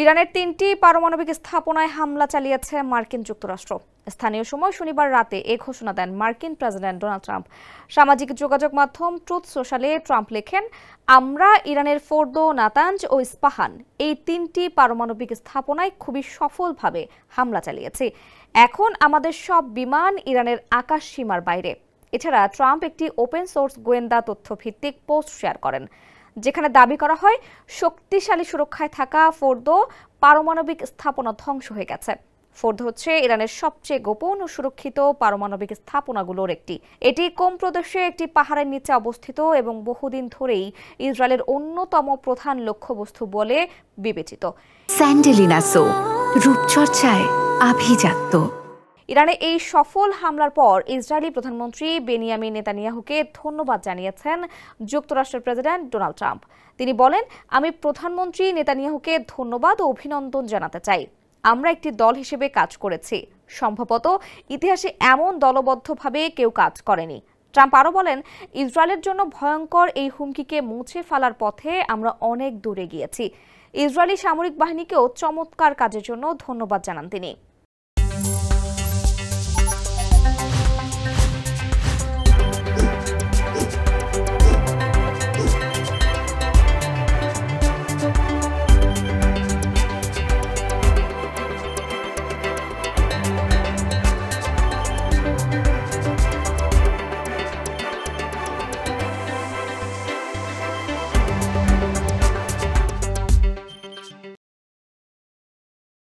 ইরানের ৩টি পারমাণবিক স্থাপনায় হামলা চালিয়েছে মার্কিন যুক্তরাষ্ট্র। স্থানীয় সময় শনিবার রাতে এ ঘোষণা দেন মার্কিন প্রেসিডেন্ট ডোনাল্ড ট্রাম্প। সামাজিক যোগাযোগ মাধ্যম ট্রুথ সোশ্যালে ট্রাম্প লেখেন, আমরা ইরানের ফোর্দো, নাতাঞ্জ ও ইস্পাহান এই 3টি পারমাণবিক স্থাপনায় খুবই সফলভাবে হামলা চালিয়েছি। এখন আমাদের সব বিমান ইরানের আকাশ সীমার বাইরে। এছাড়া ট্রাম্প একটি ওপেন সোর্স গোয়েন্দা তথ্যভিত্তিক পোস্ট শেয়ার করেন, যেখানে দাবি করা হয় শক্তিশালী সুরক্ষায় থাকা ফোর্দো পারমাণবিক স্থাপনা ধ্বংস হয়ে গেছে। ফোর্দো হচ্ছে ইরানের সবচেয়ে গোপন ও সুরক্ষিত পারমাণবিক স্থাপনাগুলোর একটি। এটি কোম প্রদেশে একটি পাহাড়ের নিচে অবস্থিত এবং বহুদিন ধরেই ইসরায়েলের অন্যতম প্রধান লক্ষ্যবস্তু বলে বিবেচিত। স্যান্ডেলিনা সো, রূপচর্চায় আভিজাত্য। ইরানে এই সফল হামলার পর ইসরায়েলি প্রধানমন্ত্রী বেনিয়ামিন নেতানিয়াহুকে ধন্যবাদ জানিয়েছেন যুক্তরাষ্ট্রের প্রেসিডেন্ট ডোনাল্ড ট্রাম্প। তিনি বলেন, আমি প্রধানমন্ত্রী নেতানিয়াহুকে ধন্যবাদ ও অভিনন্দন জানাতে চাই। আমরা একটি দল হিসেবে কাজ করেছি। সম্ভবত ইতিহাসে এমন দলবদ্ধভাবে কেউ কাজ করেনি। ট্রাম্প আরও বলেন, ইসরায়েলের জন্য ভয়ঙ্কর এই হুমকিকে মুছে ফেলার পথে আমরা অনেক দূরে গিয়েছি। ইসরায়েলি সামরিক বাহিনীকেও চমৎকার কাজের জন্য ধন্যবাদ জানান তিনি।